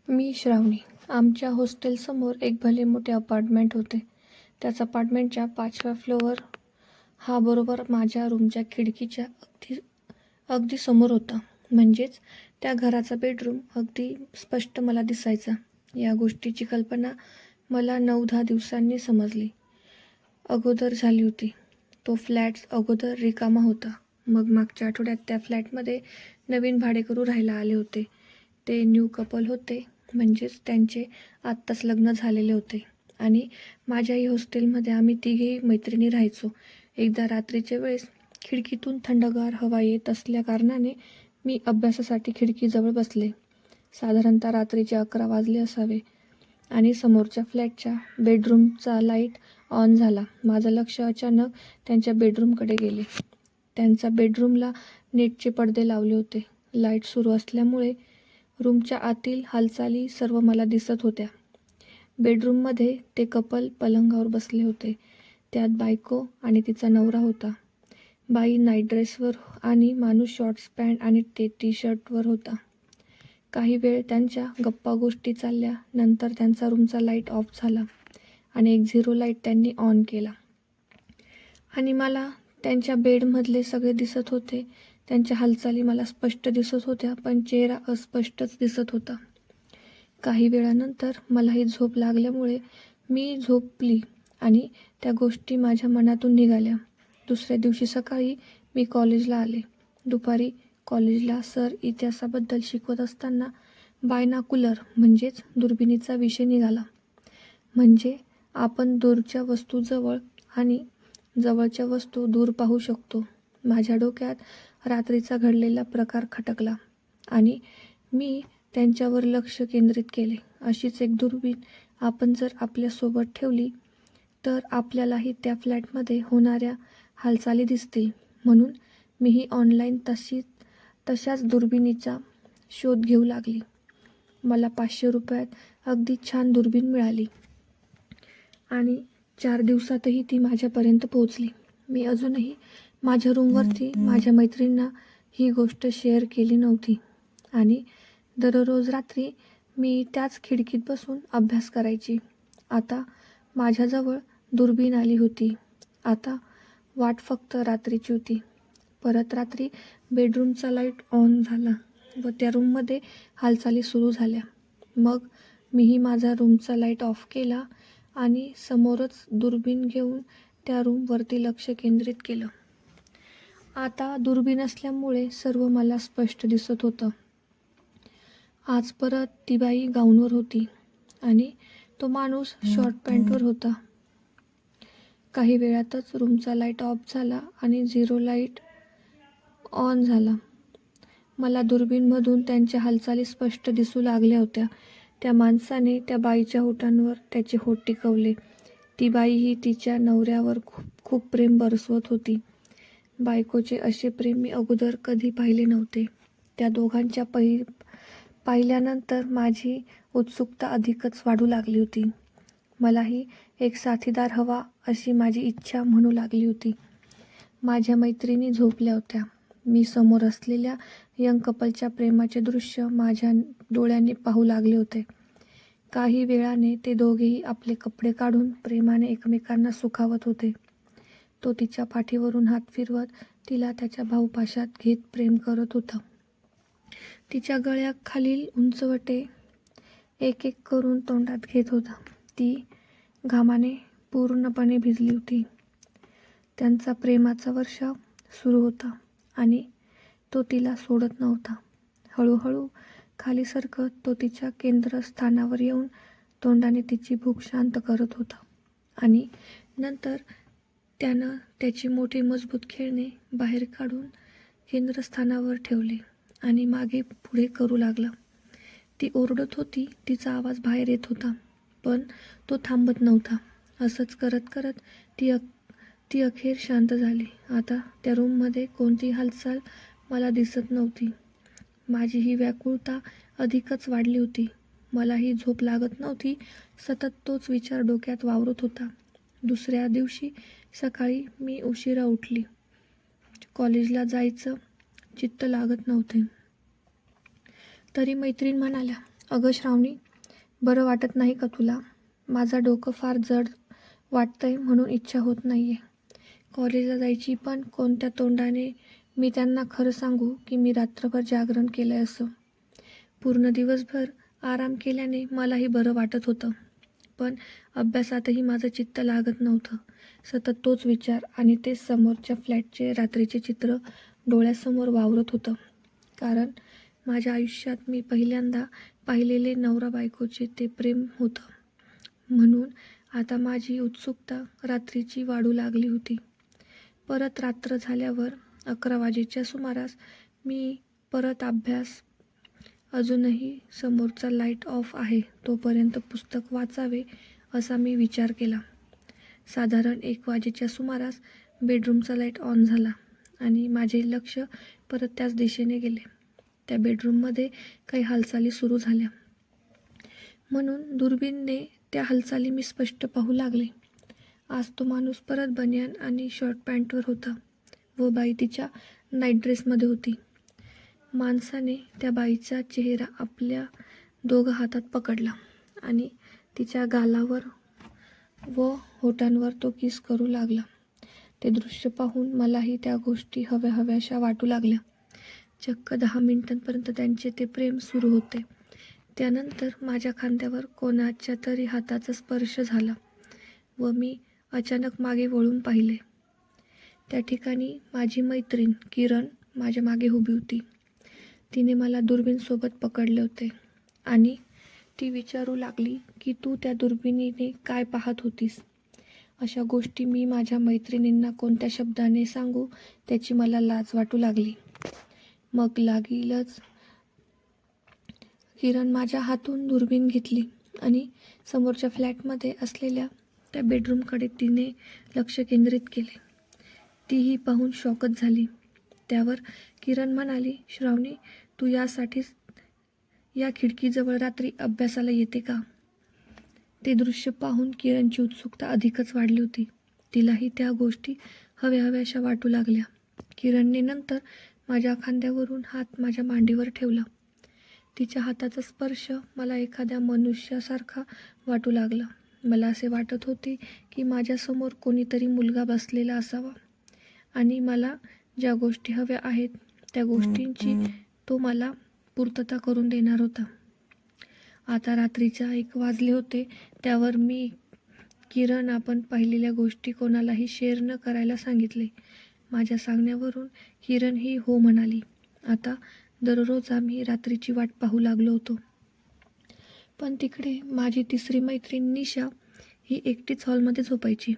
मी श्रावणी. आमच्या हॉस्टेलसमोर एक भले मोठे अपार्टमेंट होते. त्याच अपार्टमेंटच्या 5व्या फ्लोअर हा बरोबर माझ्या रूमच्या खिडकीच्या अगदी समोर होता. म्हणजेच त्या घराचा बेडरूम अगदी स्पष्ट मला दिसायचा. या गोष्टीची कल्पना मला 9-10 दिवसांनी समजली अगोदर झाली होती. तो फ्लॅट अगोदर रिकामा होता. मग मागच्या आठवड्यात त्या फ्लॅटमध्ये नवीन भाडेकरू राहायला आले होते. ते न्यू कपल होते, म्हणजेच त्यांचे आत्ताच लग्न झालेले होते. आणि माझ्याही हॉस्टेलमध्ये आम्ही तिघेही मैत्रिणी राहायचो. एकदा रात्रीच्या वेळेस खिडकीतून थंडगार हवा येत असल्या कारणाने मी अभ्यासासाठी खिडकीजवळ बसले. साधारणतः रात्रीचे 11 वाजले असावे आणि समोरच्या फ्लॅटच्या बेडरूमचा लाईट ऑन झाला. माझं लक्ष अचानक त्यांच्या बेडरूमकडे गेले. त्यांच्या बेडरूमला नेटचे पडदे लावले होते. लाईट सुरू असल्यामुळे रूमच्या आतील हालचाली सर्व मला दिसत होत्या. बेडरूममध्ये ते कपल पलंगावर बसले होते. त्यात बायको आणि तिचा नवरा होता. बाई नाईट ड्रेसवर आणि माणूस शॉर्ट्स पॅन्ट आणि टी शर्टवर होता. काही वेळ त्यांच्या गप्पा गोष्टी चालल्या. नंतर त्यांचा रूमचा लाईट ऑफ झाला आणि एक झिरो लाईट त्यांनी ऑन केला आणि मला त्यांच्या बेडमधले सगळे दिसत होते. त्यांच्या हालचाली मला स्पष्ट दिसत होत्या, पण चेहरा अस्पष्टच दिसत होता. काही वेळानंतर मलाही झोप लागल्यामुळे मी झोपली आणि त्या गोष्टी माझ्या मनातून निघाल्या. दुसऱ्या दिवशी सकाळी मी कॉलेजला आले. दुपारी कॉलेजला सर इतिहासाबद्दल शिकवत असताना बायनाकुलर म्हणजेच दुर्बिणीचा विषय निघाला. म्हणजे आपण दूरच्या वस्तू जवळ आणि जवळच्या वस्तू दूर पाहू शकतो. माझ्या डोक्यात रात्रीचा घडलेला प्रकार खटकला आणि मी त्यांच्यावर लक्ष केंद्रित केले. अशीच एक दुर्बीण आपण जर आपल्यासोबत ठेवली तर आपल्यालाही त्या फ्लॅटमध्ये होणाऱ्या हालचाली दिसतील. म्हणून मीही ऑनलाईन तशाच दुर्बिणीचा शोध घेऊ लागली. मला 500 रुपयात अगदी छान दुर्बीण मिळाली आणि 4 दिवसातही ती माझ्यापर्यंत पोहोचली. मी अजूनही माझ्या रूमवरती माझ्या मैत्रिणींना ही गोष्ट शेअर केली नव्हती आणि दररोज रात्री मी त्याच खिडकीत बसून अभ्यास करायची. आता माझ्याजवळ दुर्बीण आली होती. आता वाट फक्त रात्रीची होती. परत रात्री बेडरूमचा लाईट ऑन झाला व त्या रूममध्ये हालचाली सुरू झाल्या. मग मीही माझा रूमचा लाईट ऑफ केला आणि समोरच दुर्बीण घेऊन त्या रूमवरती लक्ष केंद्रित केलं. आता दुर्बीण असल्यामुळे सर्व मला स्पष्ट दिसत होतं. आज परत ती बाई गाऊनवर होती आणि तो माणूस शॉर्ट पॅन्टवर होता. काही वेळातच रूमचा लाईट ऑफ झाला आणि झिरो लाईट ऑन झाला. मला दुर्बीणमधून त्यांच्या हालचाली स्पष्ट दिसू लागल्या होत्या. त्या माणसाने त्या बाईच्या होठांवर त्याचे होठ टिकवले. ती बाईही तिच्या नवऱ्यावर खूप प्रेम बरसवत होती. बायकोचे असे प्रेम मी अगोदर कधी पाहिले नव्हते. त्या दोघांच्या पाहिल्यानंतर माझी उत्सुकता अधिकच वाढू लागली होती. मलाही एक साथीदार हवा अशी माझी इच्छा म्हणू लागली होती. माझ्या मैत्रिणी झोपल्या होत्या. मी समोर असलेल्या यंग कपलच्या प्रेमाचे दृश्य माझ्या डोळ्यांनी पाहू लागले होते. काही वेळाने ते दोघेही आपले कपडे काढून प्रेमाने एकमेकांना सुखावत होते. तो तिच्या पाठीवरून हात फिरवत तिला त्याच्या भाऊपाशात घेत प्रेम करत होता. तिच्या गळ्याखालील उंचवटे एक एक करून तोंडात घेत होता. ती घामाने पूर्णपणे भिजली होती. त्यांचा प्रेमाचा वर्षाव सुरू होता आणि तो तिला सोडत नव्हता. हळूहळू खाली सरकत तो तिच्या केंद्रस्थानावर येऊन तोंडाने तिची भूक शांत करत होता आणि नंतर त्यानं त्याची मोठी मजबूत खेळणे बाहेर काढून केंद्रस्थानावर ठेवले आणि मागे पुढे करू लागला. ती ओरडत होती. तिचा आवाज बाहेर येत होता, पण तो थांबत नव्हता. असंच करत करत ती अखेर शांत झाली. आता त्या रूममध्ये कोणतीही हालचाल मला दिसत नव्हती. माझी ही व्याकुळता अधिकच वाढली होती. मलाही झोप लागत नव्हती. सतत तोच विचार डोक्यात वावरत होता. दुसऱ्या दिवशी सकाळी मी उशिरा उठली. कॉलेजला जायचं चित्त लागत नव्हते. तरी मैत्रीण म्हणाल्या, अगं श्रावणी, बरं वाटत नाही का तुला? माझं डोकं फार जड वाटतंय म्हणून इच्छा होत नाहीये कॉलेजला जायची. पण कोणत्या तोंडाने मी त्यांना खरं सांगू की मी रात्रभर जागरण केलंय असं? पूर्ण दिवसभर आराम केल्याने मलाही बरं वाटत होतं, पण अभ्यासातही माझं चित्त लागत नव्हतं. सतत तोच विचार आणि तेच समोरच्या फ्लॅटचे रात्रीचे चित्र डोळ्यासमोर वावरत होतं. कारण माझ्या आयुष्यात मी पहिल्यांदा पाहिलेले नवरा बायकोचे ते प्रेम होतं. म्हणून आता माझी उत्सुकता रात्रीची वाढू लागली होती. परत रात्र झाल्यावर 11 वाजेच्या सुमारास मी परत अभ्यास. अजूनही समोरचा लाईट ऑफ आहे तोपर्यंत पुस्तक वाचावे असा मी विचार केला. साधारण 1 वाजेच्या सुमारास बेडरूमचा लाईट ऑन झाला आणि माझे लक्ष परत त्याच दिशेने गेले. त्या बेडरूममध्ये काही हालचाली सुरू झाल्या, म्हणून दुर्बीणने त्या हालचाली मी स्पष्ट पाहू लागले. आज तो माणूस परत बनियान आणि शॉर्ट पॅन्टवर होता व बाई तिच्या नाईट ड्रेसमध्ये होती. माणसाने त्या बाईचा चेहरा आपल्या 2 हातात पकडला आणि तिच्या गालावर व होठांवर तो किस करू लागला. ते दृश्य पाहून मलाही त्या गोष्टी हव्याशा वाटू लागल्या. चक्क 10 मिनिटांपर्यंत त्यांचे ते प्रेम सुरू होते. त्यानंतर माझ्या खांद्यावर कोणाच्या तरी हाताचा स्पर्श झाला व मी अचानक मागे वळून पाहिले. त्या ठिकाणी माझी मैत्रीण किरण माझ्या मागे उभी होती. तिने मला दुर्बीणसोबत पकडले होते आणि ती विचारू लागली की तू त्या दुर्बिणीने काय पाहत होतीस? अशा गोष्टी मी माझ्या मैत्रिणींना कोणत्या शब्दाने सांगू त्याची मला लाज वाटू लागली. मग लागलीच किरण माझ्या हातून दुर्बीण घेतली आणि समोरच्या फ्लॅटमध्ये असलेल्या त्या बेडरूमकडे तिने लक्ष केंद्रित केले. तीही पाहून शॉकच झाली. त्यावर किरण म्हणाली, श्रावणी, तू यासाठीच या खिडकीजवळ रात्री अभ्यासाला येते का? ते दृश्य पाहून किरणची उत्सुकता अधिकच वाढली होती. तिलाही त्या गोष्टी हव्याशा वाटू लागल्या. किरणने नंतर माझ्या खांद्यावरून हात माझ्या मांडीवर ठेवला. तिच्या हाताचा स्पर्श मला एखाद्या मनुष्यासारखा वाटू लागला. मला असे वाटत होते की माझ्यासमोर कोणीतरी मुलगा बसलेला असावा आणि मला ज्या गोष्टी हव्या आहेत त्या गोष्टींची तो मला पूर्तता करून देणार होता. आता रात्रीच्या 1 वाजले होते. त्यावर मी किरण आपण पाहिलेल्या गोष्टी कोणालाही शेअर न करायला सांगितले. माझ्या सांगण्यावरून किरण ही हो म्हणाली. आता दररोज आम्ही रात्रीची वाट पाहू लागलो होतो. पण तिकडे माझी तिसरी मैत्रीण निशा ही एकटीच हॉलमध्ये झोपायची.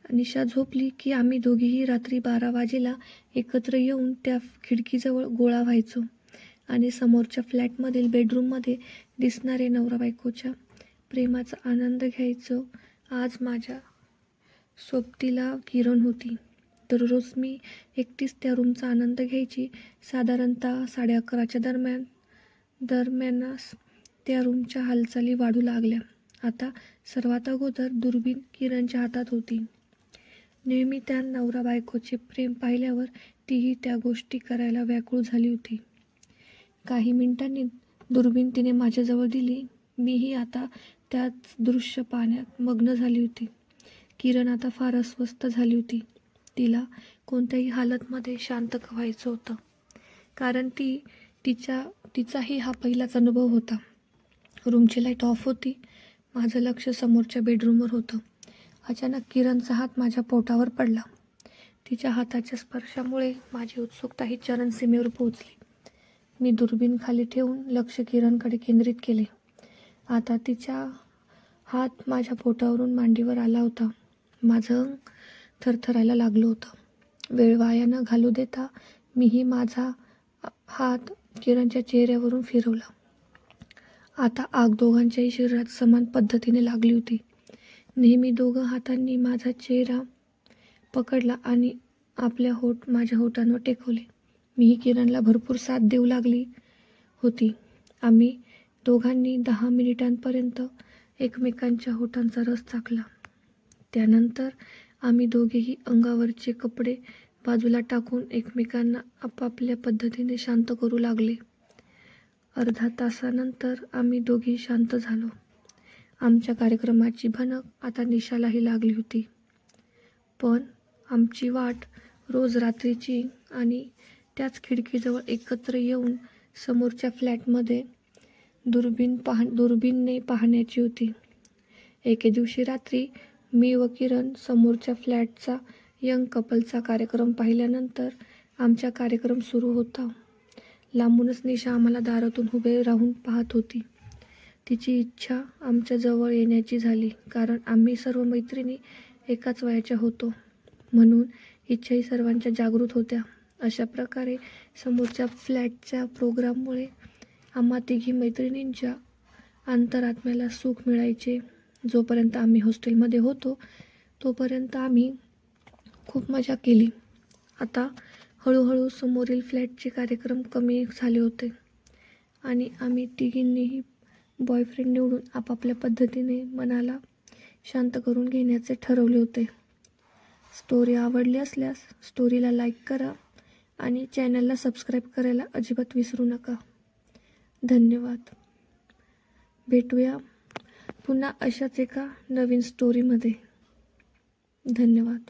निशा झोपली की आम्ही दोघीही रात्री 12 वाजेला एकत्र येऊन त्या खिडकीजवळ गोळा व्हायचो आणि समोरच्या फ्लॅटमधील बेडरूममध्ये दिसणारे नवरा बायकोच्या प्रेमाचा आनंद घ्यायचो. आज माझ्या सोबतीला किरण होती. दररोज मी एकटीच त्या रूमचा आनंद घ्यायची. साधारणतः 11:30च्या दरम्यानच त्या रूमच्या हालचाली वाढू लागल्या. आता सर्वात अगोदर दुर्बीण किरणच्या हातात होती. नेहमी त्या नवरा बायकोचे प्रेम पाहिल्यावर तीही त्या गोष्टी करायला व्याकुळ झाली होती. काही मिनिटांनी दुर्बीण तिने माझ्याजवळ दिली. मीही आता त्याच दृश्य पाहण्यात मग्न झाली होती. किरण आता फार अस्वस्थ झाली होती. तिला कोणत्याही हालतमध्ये शांत व्हायचं होतं, कारण तिचाही हा पहिलाच अनुभव होता. रूमची लाईट ऑफ होती. माझं लक्ष समोरच्या बेडरूमवर होतं. अचानक किरणचा हात माझ्या पोटावर पडला. तिच्या हाताच्या स्पर्शामुळे माझी उत्सुकता ही चरमसीमेवर पोहोचली. मी दुर्बीण खाली ठेवून लक्ष किरणकडे केंद्रित केले. आता तिचा हात माझ्या पोटावरून मांडीवर आला होता. माझं अंग थरथरायला लागलं होतं. वेळ वाया न घालू देता मीही माझा हात किरणच्या चेहऱ्यावरून फिरवला. आता आग दोघांच्याही शरीरात समान पद्धतीने लागली होती. नेहमी दोघं हातांनी माझा चेहरा पकडला आणि आपल्या होठ माझ्या होठांवर टेकवले. मीही किरणला भरपूर साथ देऊ लागली होती. आम्ही दोघांनी 10 मिनिटांपर्यंत एकमेकांच्या होठांचा रस चाखला. त्यानंतर आम्ही दोघेही अंगावरचे कपडे बाजूला टाकून एकमेकांना आपापल्या पद्धतीने शांत करू लागले. अर्धा तासानंतर आम्ही दोघी शांत झालो. आमच्या कार्यक्रमाची भनक आता निशालाही लागली होती. पण आमची वाट रोज रात्रीची आणि त्याच खिडकीजवळ एकत्र येऊन समोरच्या फ्लॅटमध्ये दुर्बीणने पाहण्याची होती. एके दिवशी रात्री मी व किरण समोरच्या फ्लॅटचा यंग कपलचा कार्यक्रम पाहिल्यानंतर आमचा कार्यक्रम सुरू होता. लांबूनच निशा आम्हाला दारातून उभे राहून पाहत होती. तिची इच्छा आमच्या जवळ येण्याची झाली, कारण आम्ही सर्व मैत्रिणी एकाच वयाच्या होतो, म्हणून इच्छाही सर्वांच्या जागृत होत्या. अशा प्रकारे समोरच्या फ्लॅटच्या प्रोग्राममुळे आम्हा तिघी मैत्रिणींच्या अंतरात्म्याला सुख मिळायचे. जोपर्यंत आम्ही हॉस्टेलमध्ये होतो तोपर्यंत आम्ही खूप मजा केली. आता हळूहळू समोरील फ्लॅटचे कार्यक्रम कमी झाले होते आणि आम्ही तिघींनीही बॉयफ्रेंड निवडून आपापल्या पद्धतीने मनाला शांत करून घेण्याचे ठरवले होते. स्टोरी आवडली असल्यास स्टोरीला लाईक करा आणि चॅनलला सबस्क्राईब करायला अजिबात विसरू नका. धन्यवाद. भेटूया पुन्हा अशाच एका नवीन स्टोरीमध्ये. धन्यवाद.